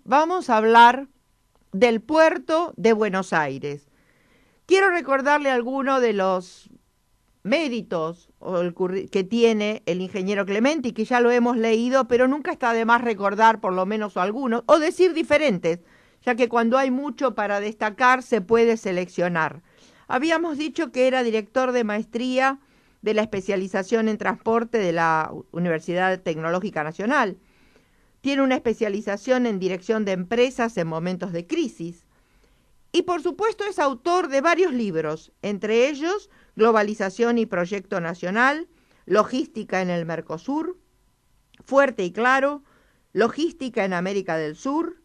Vamos a hablar del puerto de Buenos Aires. Quiero recordarle algunos de los méritos que tiene el ingeniero Clementi, que ya lo hemos leído, pero nunca está de más recordar por lo menos algunos, o decir diferentes, ya que cuando hay mucho para destacar se puede seleccionar. Habíamos dicho que era director de maestría de la especialización en transporte de la Universidad Tecnológica Nacional. Tiene una especialización en dirección de empresas en momentos de crisis. Y por supuesto es autor de varios libros, entre ellos Globalización y Proyecto Nacional, Logística en el Mercosur, Fuerte y Claro, Logística en América del Sur,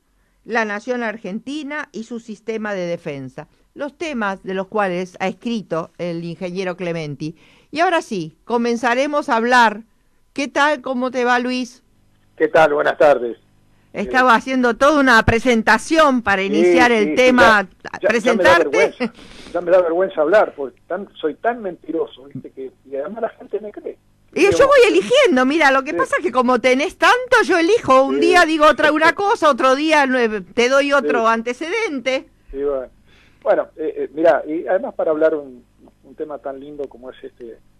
La Nación Argentina y su sistema de defensa. Los temas de los cuales ha escrito el ingeniero Clementi. Y ahora sí, comenzaremos a hablar. ¿Qué tal? ¿Cómo te va, Luis? ¿Qué tal? Buenas tardes. Estaba haciendo toda una presentación para iniciar el tema. ¿Presentarte? Ya me da vergüenza hablar, porque soy tan mentiroso, ¿viste? Y además la gente me cree. Y yo voy eligiendo, mira, lo que pasa es que como tenés tanto, yo elijo. Un día digo una cosa, otro día te doy otro antecedente. Sí, bueno, mira, y además para hablar un tema tan lindo como es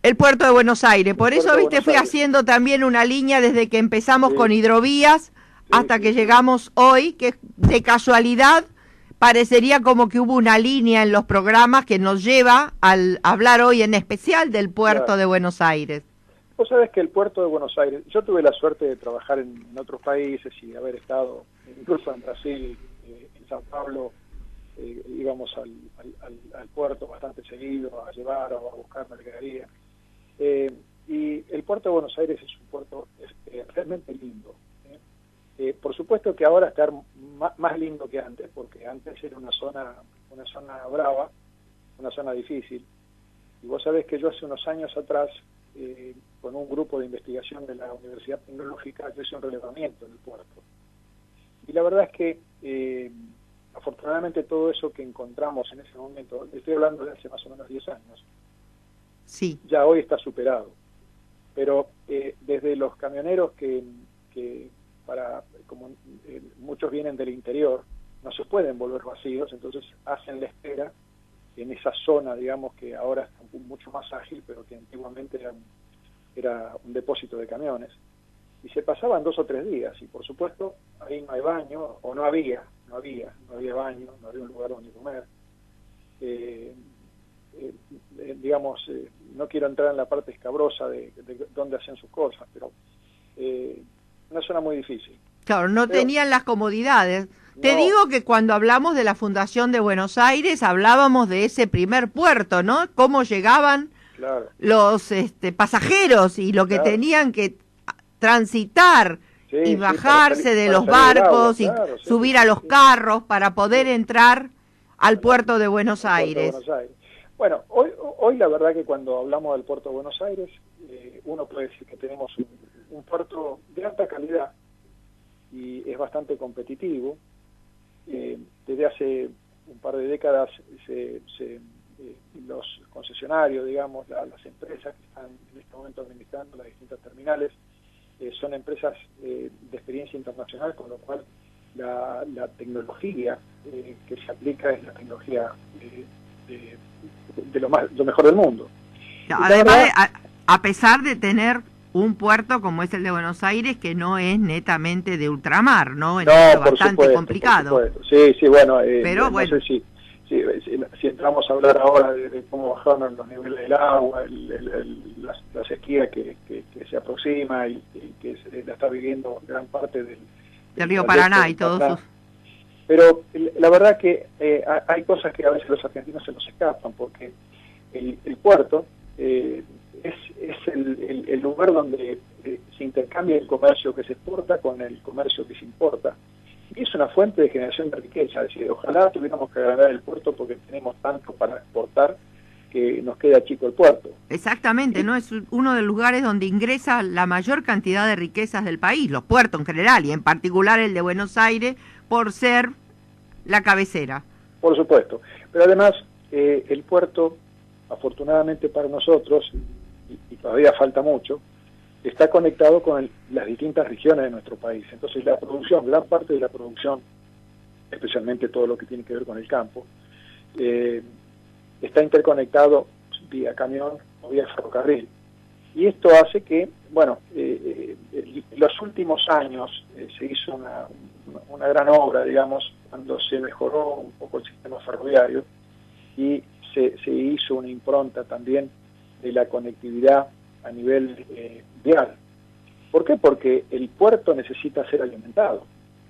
el puerto de Buenos Aires. Por eso, viste, fui haciendo también una línea desde que empezamos con hidrovías hasta que llegamos hoy, que de casualidad parecería como que hubo una línea en los programas que nos lleva al hablar hoy en especial del puerto de Buenos Aires. Vos sabés que el puerto de Buenos Aires, yo tuve la suerte de trabajar en otros países y de haber estado incluso en Brasil, en Sao Paulo. Íbamos al puerto bastante seguido a llevar o a buscar mercadería. Y el puerto de Buenos Aires es un puerto realmente lindo. Por supuesto que ahora está más lindo que antes, porque antes era una zona brava, una zona difícil. Y vos sabés que yo hace unos años atrás, con un grupo de investigación de la Universidad Tecnológica, yo hice un relevamiento en el puerto. Y la verdad es que afortunadamente todo eso que encontramos en ese momento, estoy hablando de hace más o menos 10 años, ya hoy está superado. Pero desde los camioneros que como muchos vienen del interior, no se pueden volver vacíos, entonces hacen la espera en esa zona, digamos, que ahora está mucho más ágil, pero que antiguamente era un depósito de camiones. Y se pasaban 2 o 3 días, y por supuesto ahí no hay baño, o no había baño, no había un lugar donde comer. Digamos, no quiero entrar en la parte escabrosa de dónde hacen sus cosas, pero una zona muy difícil. Claro, no tenían las comodidades. No. Te digo que cuando hablamos de la Fundación de Buenos Aires, hablábamos de ese primer puerto, ¿no? Cómo llegaban los pasajeros y lo que tenían que transitar y bajarse de los barcos y subir a los carros para poder entrar al puerto de Buenos Aires. Bueno, hoy la verdad que cuando hablamos del puerto de Buenos Aires, uno puede decir que tenemos un puerto de alta calidad y es bastante competitivo. Desde hace un par de décadas los concesionarios, digamos, las empresas que están en este momento administrando las distintas terminales, son empresas de experiencia internacional, con lo cual la tecnología que se aplica es la tecnología de lo mejor del mundo. Además, a pesar de tener un puerto como es el de Buenos Aires, que no es netamente de ultramar, ¿no? Es bastante complicado. Sí, bueno, pero no sé si entramos a hablar ahora de cómo bajaron los niveles del agua, la sequía que se aproxima y que la está viviendo gran parte del río Paraná y todo eso. Pero la verdad que hay cosas que a veces los argentinos se nos escapan, porque el puerto es el lugar donde se intercambia el comercio que se exporta con el comercio que se importa. Y es una fuente de generación de riqueza, es decir, ojalá tuviéramos que ganar el puerto porque tenemos tanto para exportar que nos queda chico el puerto. Exactamente, ¿no? Es uno de los lugares donde ingresa la mayor cantidad de riquezas del país, los puertos en general, y en particular el de Buenos Aires, por ser la cabecera. Por supuesto, pero además el puerto, afortunadamente para nosotros, y todavía falta mucho, está conectado con las distintas regiones de nuestro país. Entonces la producción, gran parte de la producción, especialmente todo lo que tiene que ver con el campo, está interconectado vía camión o vía ferrocarril. Y esto hace que, bueno, en los últimos años se hizo una gran obra, digamos, cuando se mejoró un poco el sistema ferroviario y se hizo una impronta también de la conectividad a nivel vial. ¿Por qué? Porque el puerto necesita ser alimentado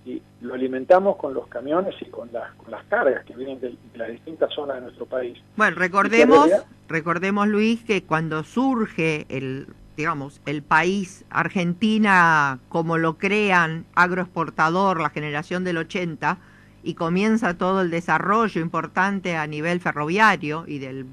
y lo alimentamos con los camiones y con las cargas que vienen de las distintas zonas de nuestro país. Bueno, recordemos, Luis, que cuando surge el país Argentina como lo crean, agroexportador, la generación del 80, y comienza todo el desarrollo importante a nivel ferroviario y del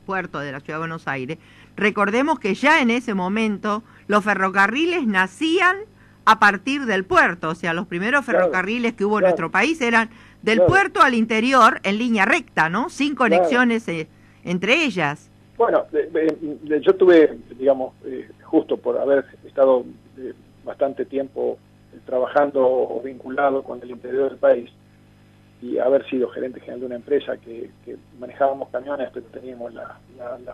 puerto de la Ciudad de Buenos Aires, recordemos que ya en ese momento los ferrocarriles nacían a partir del puerto, o sea, los primeros ferrocarriles que hubo en nuestro país eran del puerto al interior en línea recta, ¿no? Sin conexiones entre ellas. Bueno, yo tuve, digamos, justo por haber estado bastante tiempo trabajando o vinculado con el interior del país y haber sido gerente general de una empresa que manejábamos camiones, pero teníamos la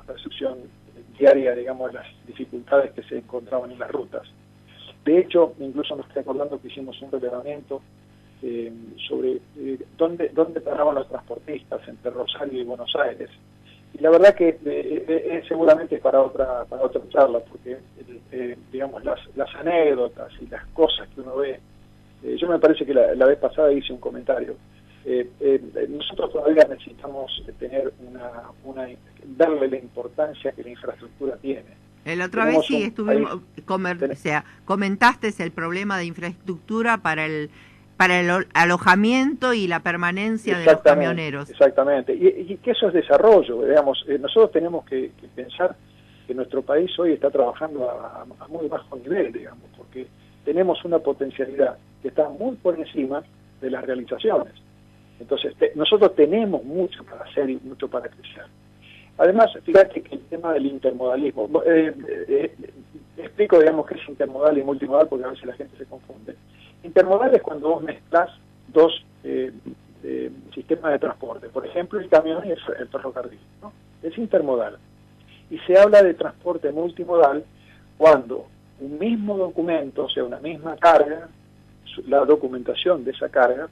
percepción diaria, digamos, de las dificultades que se encontraban en las rutas. De hecho, incluso me estoy acordando que hicimos un relevamiento sobre dónde paraban los transportistas entre Rosario y Buenos Aires. Y la verdad que seguramente es para otra charla, porque digamos las anécdotas y las cosas que uno ve. Yo me parece que la vez pasada hice un comentario. Nosotros todavía necesitamos tener darle la importancia que la infraestructura tiene. La otra vez sí estuvimos, comentaste el problema de infraestructura para el alojamiento y la permanencia de los camioneros. Exactamente, y que eso es desarrollo, digamos. Nosotros tenemos que pensar que nuestro país hoy está trabajando a muy bajo nivel, digamos, porque tenemos una potencialidad que está muy por encima de las realizaciones. Entonces, nosotros tenemos mucho para hacer y mucho para crecer. Además, fíjate que el tema del intermodalismo, explico, digamos, qué es intermodal y multimodal, porque a veces la gente se confunde. Intermodal es cuando vos mezclas dos sistemas de transporte, por ejemplo, el camión y el ferrocarril, ¿no? Es intermodal. Y se habla de transporte multimodal cuando un mismo documento, o sea, una misma carga, la documentación de esa carga,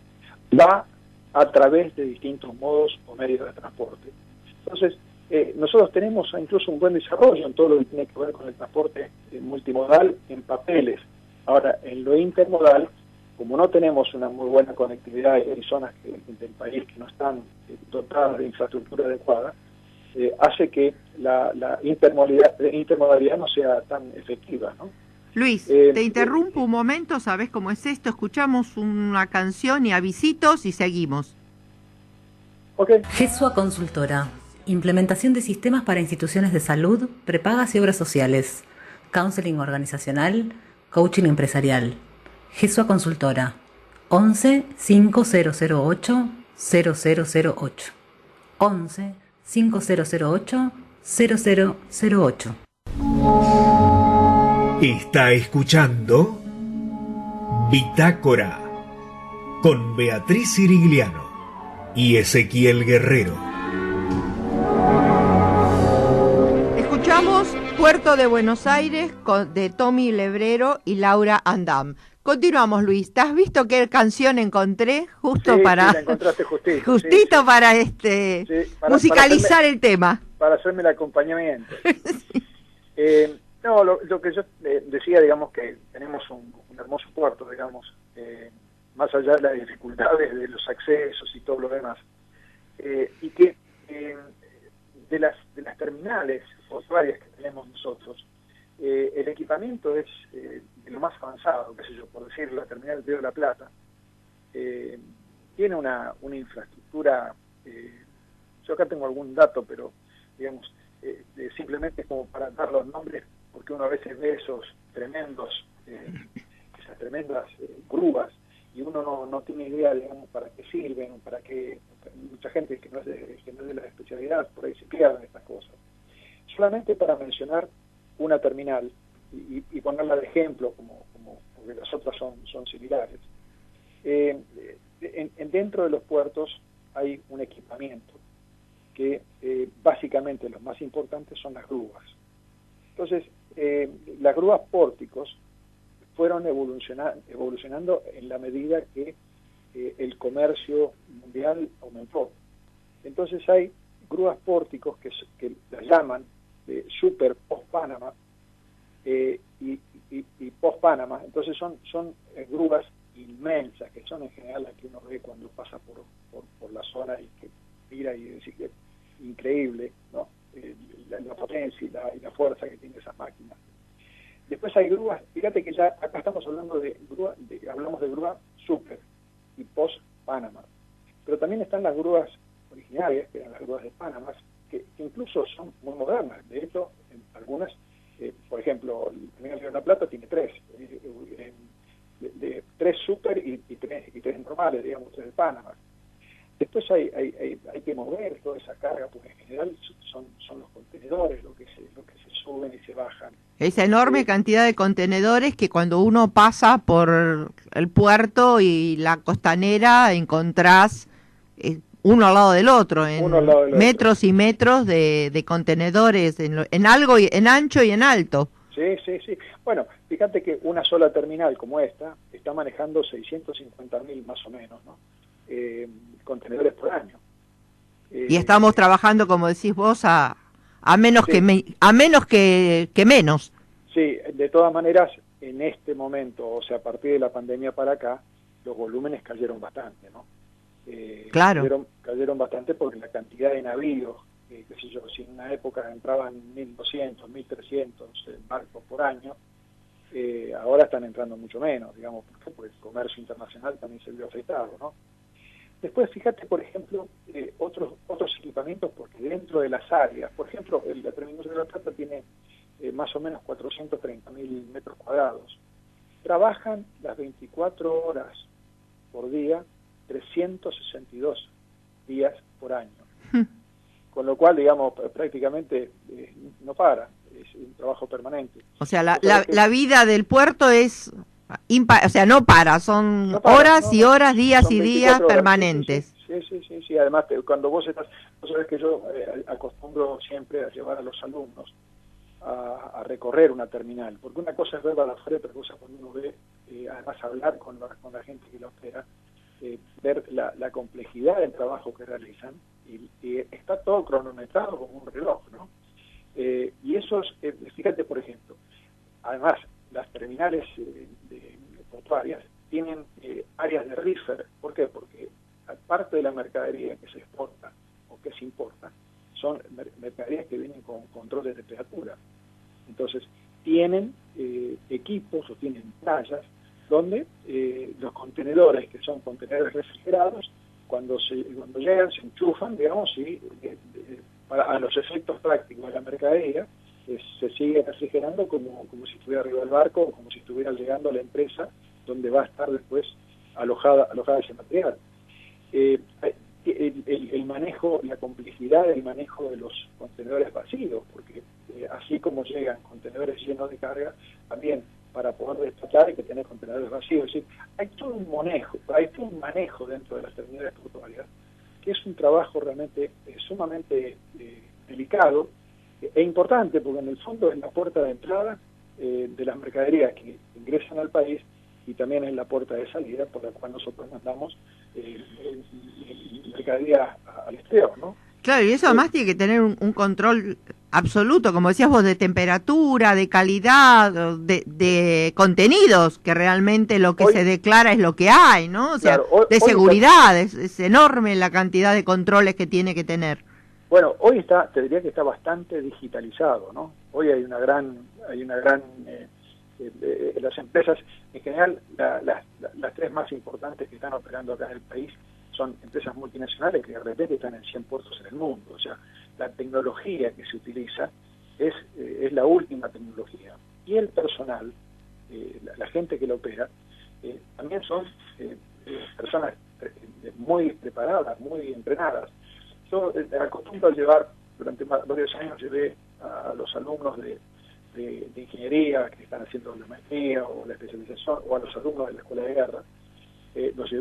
va a través de distintos modos o medios de transporte. Entonces, nosotros tenemos incluso un buen desarrollo en todo lo que tiene que ver con el transporte multimodal en papeles. Ahora, en lo intermodal, como no tenemos una muy buena conectividad y hay zonas del país que no están dotadas de infraestructura adecuada, hace que la intermodalidad no sea tan efectiva, ¿no? Luis, te interrumpo un momento, ¿sabes cómo es esto? Escuchamos una canción y avisitos y seguimos. Okay. GESUA Consultora. Implementación de sistemas para instituciones de salud, prepagas y obras sociales. Counseling organizacional, coaching empresarial. GESUA Consultora. 11 5008 0008. 11 5008 0008. Está escuchando Bitácora con Beatriz Sirigliano y Ezequiel Guerrero. Escuchamos Puerto de Buenos Aires de Tommy Lebrero y Laura Andam. Continuamos, Luis. ¿Te has visto qué canción encontré justo para? Sí, la encontraste justito. Justito sí. Para musicalizar el tema. Para hacerme el acompañamiento. Sí. No, lo que yo decía, digamos, que tenemos un hermoso puerto, digamos, más allá de las dificultades de los accesos y todo lo demás, y que de las terminales portuarias que tenemos nosotros, el equipamiento es de lo más avanzado, qué sé yo, por decir, la terminal de Río de la Plata, tiene una infraestructura, yo acá tengo algún dato, pero digamos, simplemente como para dar los nombres, porque uno a veces ve esas tremendas grúas y uno no tiene idea, digamos, para qué sirven, para qué. Mucha gente que no es de la especialidad por ahí se pierden estas cosas. Solamente para mencionar una terminal y ponerla de ejemplo, porque las otras son similares. Dentro de los puertos hay un equipamiento que básicamente los más importantes son las grúas. Entonces, las grúas pórticos fueron evolucionando en la medida que el comercio mundial aumentó. Entonces hay grúas pórticos que las llaman super post-Panama y post-Panama. Entonces son grúas inmensas, que son en general las que uno ve cuando pasa por la zona y que mira y dice que increíble, ¿no? La potencia y la fuerza que tiene esas máquinas. Después hay grúas, fíjate que ya acá estamos hablando hablamos de grúa super y post-Panama, pero también están las grúas originarias, que eran las grúas de Panamá, que incluso son muy modernas. De hecho, algunas, por ejemplo, el Terminal Río de la Plata tiene tres super y tres normales, digamos, tres de Panamá. Después hay que mover toda esa carga, porque en general son los contenedores lo que se suben y se bajan. Esa enorme cantidad de contenedores que cuando uno pasa por el puerto y la costanera encontrás uno al lado del otro, en metros y metros de contenedores, en ancho y en alto. Sí. Bueno, fíjate que una sola terminal como esta está manejando 650.000 más o menos, ¿no? Contenedores por año. Y estamos trabajando, como decís vos, a menos que menos. Sí, de todas maneras, en este momento, o sea, a partir de la pandemia para acá, los volúmenes cayeron bastante, ¿no? Claro. Cayeron bastante porque la cantidad de navíos, qué sé yo, si en una época entraban 1.200, 1.300 barcos por año, ahora están entrando mucho menos, digamos, porque el comercio internacional también se vio afectado, ¿no? Después, fíjate, por ejemplo, otros equipamientos, porque dentro de las áreas, por ejemplo, la Terminal de la Plata tiene más o menos 430.000 metros cuadrados. Trabajan las 24 horas por día, 362 días por año. Con lo cual, digamos, prácticamente no para, es un trabajo permanente. O sea, la vida del puerto es o sea, no para, son horas y horas, días y días permanentes. Sí. Además, cuando vos sabés que yo acostumbro siempre a llevar a los alumnos a recorrer una terminal, porque una cosa es ver para afuera, otra cosa cuando uno ve, además hablar con la gente que la opera, ver la complejidad del trabajo que realizan, y está todo cronometrado como un reloj, ¿no? Y eso fíjate, por ejemplo, además las terminales portuarias tienen áreas de reefer. ¿Por qué? Porque aparte de la mercadería que se exporta o que se importa, son mercaderías que vienen con control de temperatura. Entonces, tienen equipos o tienen playas donde los contenedores, que son contenedores refrigerados, cuando llegan se enchufan, digamos, y a los efectos prácticos de la mercadería se sigue refrigerando como si estuviera arriba del barco o como si estuviera llegando a la empresa donde va a estar después alojada ese material. El manejo, la complejidad del manejo de los contenedores vacíos, porque así como llegan contenedores llenos de carga, también para poder despachar hay que tener contenedores vacíos. Es decir, hay todo un manejo dentro de las terminales portuarias, que es un trabajo realmente sumamente delicado e importante, porque en el fondo es la puerta de entrada de las mercaderías que ingresan al país, y también es la puerta de salida por la cual nosotros mandamos mercadería al exterior, ¿no? Claro, y eso además tiene que tener un control absoluto, como decías vos, de temperatura, de calidad, de contenidos, que realmente lo que se declara es lo que hay, ¿no? O sea, claro, de seguridad, es enorme la cantidad de controles que tiene que tener. Bueno, hoy te diría que está bastante digitalizado, ¿no? Hoy hay una gran las empresas, en general, las tres más importantes que están operando acá en el país son empresas multinacionales que de repente están en 100 puertos en el mundo. O sea, la tecnología que se utiliza es la última tecnología. Y el personal, la gente que lo opera, también son personas muy preparadas, muy entrenadas. Yo acostumbro a llevar, durante varios años llevé a los alumnos de de ingeniería que están haciendo la maestría o la especialización, o a los alumnos de la escuela de guerra, los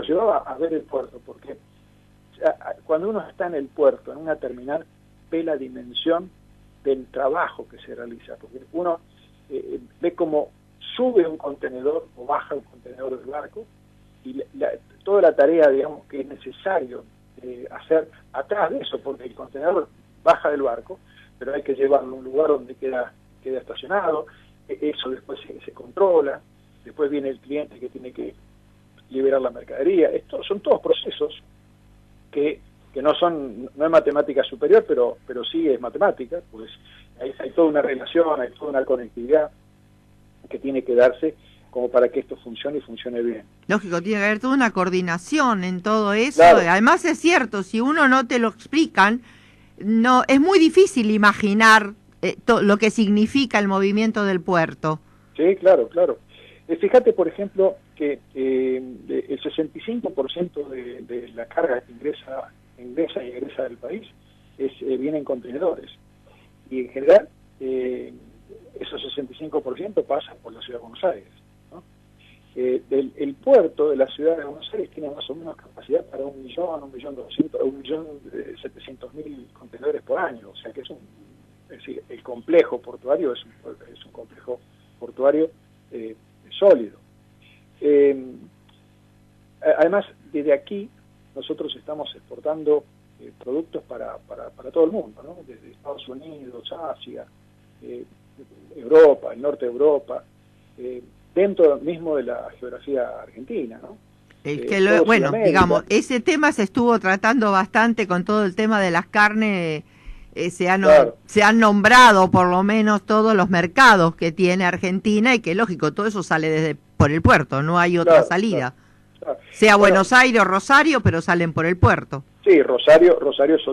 llevaba a ver el puerto, porque cuando uno está en el puerto, en una terminal, ve la dimensión del trabajo que se realiza, porque uno ve cómo sube un contenedor o baja un contenedor del barco, y toda la tarea, digamos, que es necesario hacer atrás de eso, porque el contenedor baja del barco, pero hay que llevarlo a un lugar donde queda estacionado, eso después se controla, después viene el cliente que tiene que liberar la mercadería. Estos son todos procesos que no es matemática superior, pero sí es matemática, pues hay toda una relación, hay toda una conectividad que tiene que darse como para que esto funcione y funcione bien. Lógico, tiene que haber toda una coordinación en todo eso. Claro. Además es cierto, si uno no te lo explican, no es muy difícil imaginar lo que significa el movimiento del puerto. Sí, claro. Fíjate, por ejemplo, que el 65% de la carga que ingresa y egresa del país viene en contenedores. Y en general, esos 65% pasan por la ciudad de Buenos Aires, ¿no? El puerto de la ciudad de Buenos Aires tiene más o menos capacidad para 1.700.000 contenedores por año, o sea que es decir, el complejo portuario es un complejo portuario sólido. Además, desde aquí nosotros estamos exportando productos para todo el mundo, ¿no? Desde Estados Unidos, Asia, Europa, el norte de Europa, dentro mismo de la geografía argentina, ¿no? Bueno, digamos, ese tema se estuvo tratando bastante con todo el tema de las carnes. Se han nombrado por lo menos todos los mercados que tiene Argentina y que lógico, todo eso sale por el puerto, no hay otra salida. Claro. Sea Buenos Aires o Rosario, pero salen por el puerto. Sí, Rosario es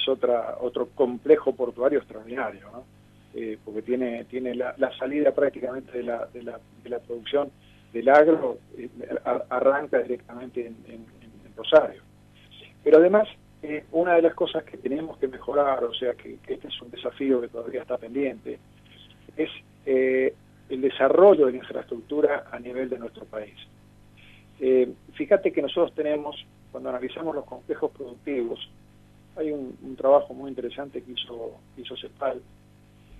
otro complejo portuario extraordinario, ¿no? Porque tiene la salida prácticamente de la producción del agro, arranca directamente en Rosario. Pero además, una de las cosas que tenemos que mejorar, o sea que este es un desafío que todavía está pendiente, es el desarrollo de la infraestructura a nivel de nuestro país. Fíjate que nosotros tenemos, cuando analizamos los complejos productivos, hay un trabajo muy interesante que hizo CEPAL,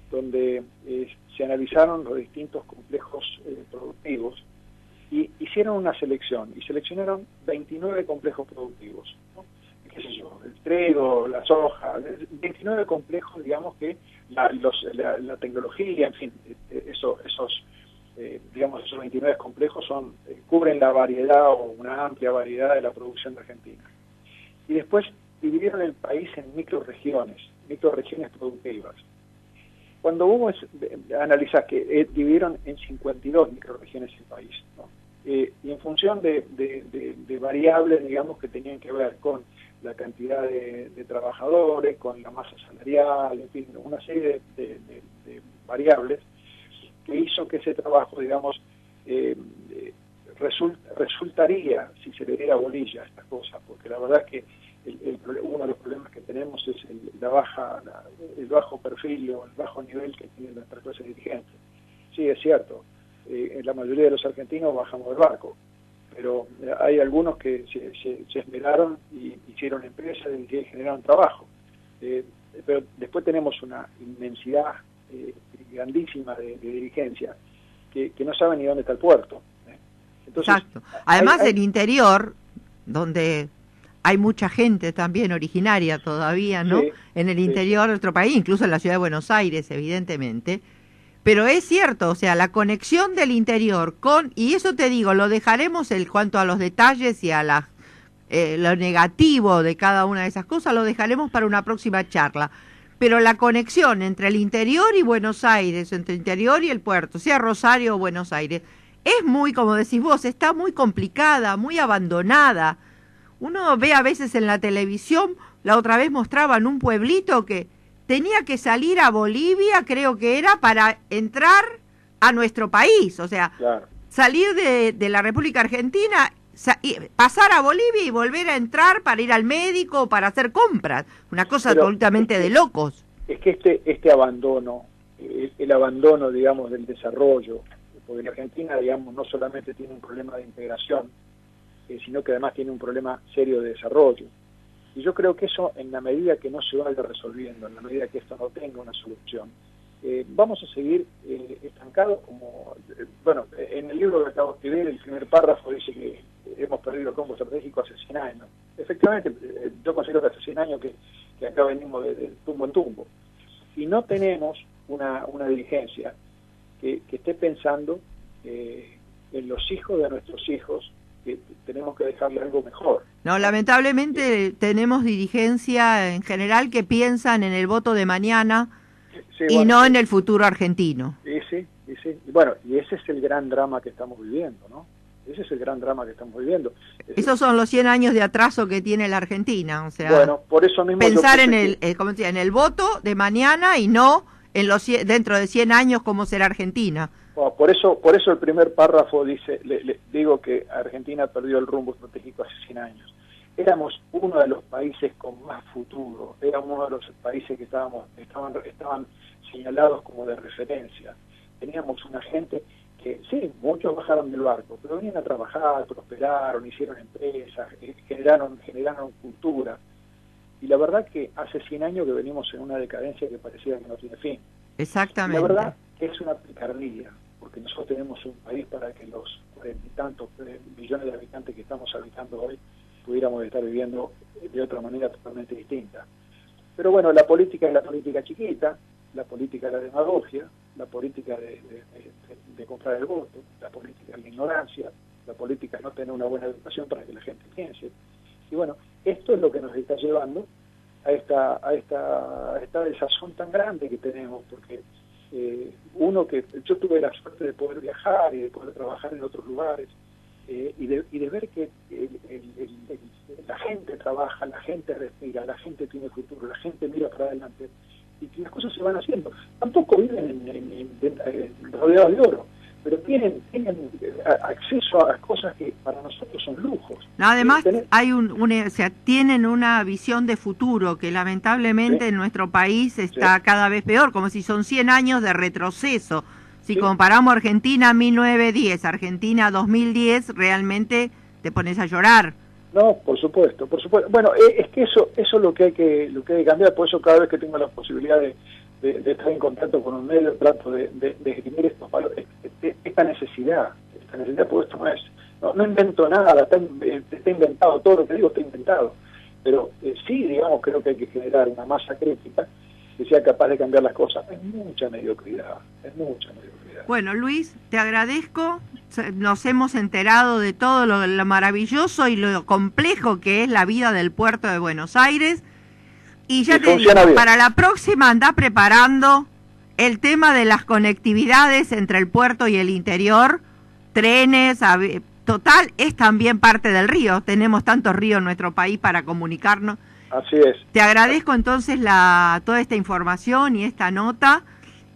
donde se analizaron los distintos complejos productivos y hicieron una selección, y seleccionaron 29 complejos productivos, ¿no? Qué sé yo, el trigo, la soja, 29 complejos, digamos que la tecnología, en fin, esos 29 complejos cubren la variedad o una amplia variedad de la producción de Argentina. Y después dividieron el país en microrregiones productivas. Cuando vos analizás que dividieron en 52 microrregiones el país, ¿no? Y en función de variables, digamos, que tenían que ver con la cantidad de trabajadores, con la masa salarial, en fin, una serie de variables que hizo que ese trabajo, digamos, resultaría, si se le diera bolilla a estas cosas, porque la verdad es que uno de los problemas que tenemos es el bajo perfil o el bajo nivel que tiene nuestra clase dirigente. Sí, es cierto, la mayoría de los argentinos bajamos del barco, pero hay algunos que se esmeraron y hicieron empresas y que generaron trabajo. Pero después tenemos una inmensidad grandísima de dirigencia que no sabe ni dónde está el puerto. Entonces, exacto. Además del interior, donde hay mucha gente también originaria todavía, ¿no? Sí, en el interior de nuestro país, incluso en la ciudad de Buenos Aires, evidentemente. Pero es cierto, o sea, la conexión del interior y eso te digo, lo dejaremos en cuanto a los detalles y a lo negativo de cada una de esas cosas, lo dejaremos para una próxima charla. Pero la conexión entre el interior y Buenos Aires, entre el interior y el puerto, sea Rosario o Buenos Aires, es muy, como decís vos, está muy complicada, muy abandonada. Uno ve a veces en la televisión, la otra vez mostraban un pueblito que tenía que salir a Bolivia, creo que era, para entrar a nuestro país. O sea, claro, salir de la República Argentina, pasar a Bolivia y volver a entrar para ir al médico o para hacer compras. Una cosa absolutamente de locos. es que este abandono, el abandono, digamos, del desarrollo, porque la Argentina, digamos, no solamente tiene un problema de integración, sino que además tiene un problema serio de desarrollo. Y yo creo que eso, en la medida que no se vaya resolviendo, en la medida que esto no tenga una solución, vamos a seguir estancados como... bueno, en el libro que acabo de escribir, el primer párrafo dice que hemos perdido el rumbo estratégico hace 100 años. Efectivamente, yo considero que hace 100 años que acá venimos de tumbo en tumbo. Y no tenemos una dirigencia que esté pensando en los hijos de nuestros hijos, que tenemos que dejarle algo mejor. No, lamentablemente tenemos dirigencia en general que piensan en el voto de mañana y bueno, no en el futuro argentino. Sí. Y bueno, y ese es el gran drama que estamos viviendo, ¿no? Ese es el gran drama que estamos viviendo. Esos son los 100 años de atraso que tiene la Argentina, o sea, bueno, por eso mismo pensar en en el voto de mañana y no en dentro de 100 años cómo será Argentina. Bueno, por eso el primer párrafo dice, le digo que Argentina perdió el rumbo estratégico hace 100 años. Éramos uno de los países con más futuro, éramos uno de los países que estaban señalados como de referencia. Teníamos una gente que, sí, muchos bajaron del barco, pero venían a trabajar, prosperaron, hicieron empresas, generaron cultura. Y la verdad que hace 100 años que venimos en una decadencia que parecía que no tiene fin. Exactamente. La verdad que es una picardía, porque nosotros tenemos un país para que los 40 y tantos millones de habitantes que estamos habitando hoy pudiéramos estar viviendo de otra manera totalmente distinta. Pero bueno, la política es la política chiquita, la política es la demagogia, la política de comprar el voto, la política es la ignorancia, la política es no tener una buena educación para que la gente piense. Y bueno, esto es lo que nos está llevando a esta desazón tan grande que tenemos, porque yo tuve la suerte de poder viajar y de poder trabajar en otros lugares, y de ver que la gente trabaja, la gente respira, la gente tiene futuro, la gente mira para adelante, y que las cosas se van haciendo. Tampoco viven rodeados de oro, pero tienen acceso a cosas que para nosotros son lujos. No, además, hay o sea, tienen una visión de futuro que lamentablemente en nuestro país está cada vez peor, como si son 100 años de retroceso. Si comparamos Argentina 1910, Argentina 2010, realmente te pones a llorar. No, por supuesto. Bueno, es que eso es lo que hay que cambiar. Por eso cada vez que tengo la posibilidad de estar en contacto con un medio, trato de esgrimir estos valores, esta necesidad, porque esto no invento nada, está inventado, todo lo que digo está inventado. Pero sí, digamos, creo que hay que generar una masa crítica que sea capaz de cambiar las cosas. Es mucha mediocridad. Bueno, Luis, te agradezco. Nos hemos enterado de todo lo maravilloso y lo complejo que es la vida del puerto de Buenos Aires. Y ya te digo, para la próxima anda preparando el tema de las conectividades entre el puerto y el interior, trenes, total, es también parte del río. Tenemos tantos ríos en nuestro país para comunicarnos. Así es. Te agradezco entonces toda esta información y esta nota.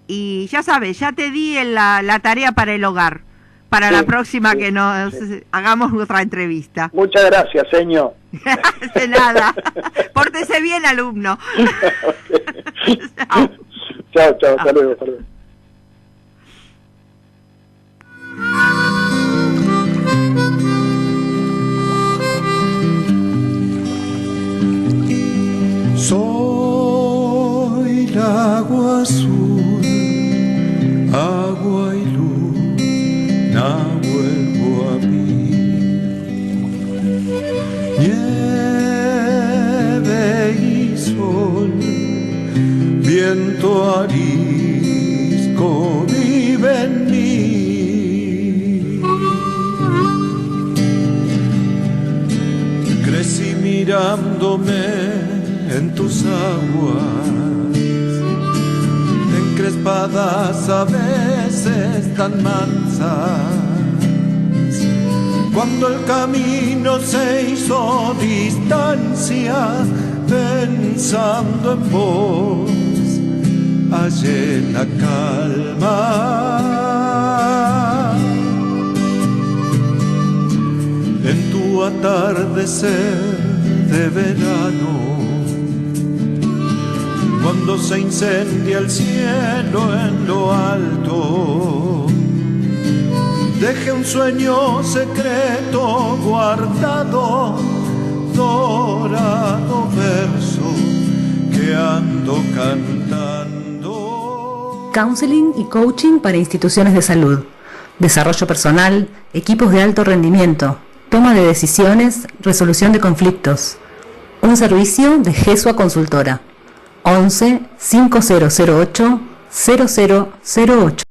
Y ya sabes, ya te di la tarea para el hogar, para la próxima que nos hagamos nuestra entrevista. Muchas gracias, señor. De nada. Pórtese bien, alumno. Chao, hasta luego. Soy el agua azul, agua y luz, no vuelvo a mí. Nieve y sol, viento arisco, vive en mí. Crecí mirándome en tus aguas, encrespadas a veces tan mansas. Cuando el camino se hizo distancia, pensando en vos, hallé la calma. En tu atardecer de verano, cuando se incendia el cielo en lo alto. Deje un sueño secreto guardado, dorado verso que ando cantando. Counseling y coaching para instituciones de salud, desarrollo personal, equipos de alto rendimiento, toma de decisiones, resolución de conflictos. Un servicio de Gesua Consultora. 11 5008 0008.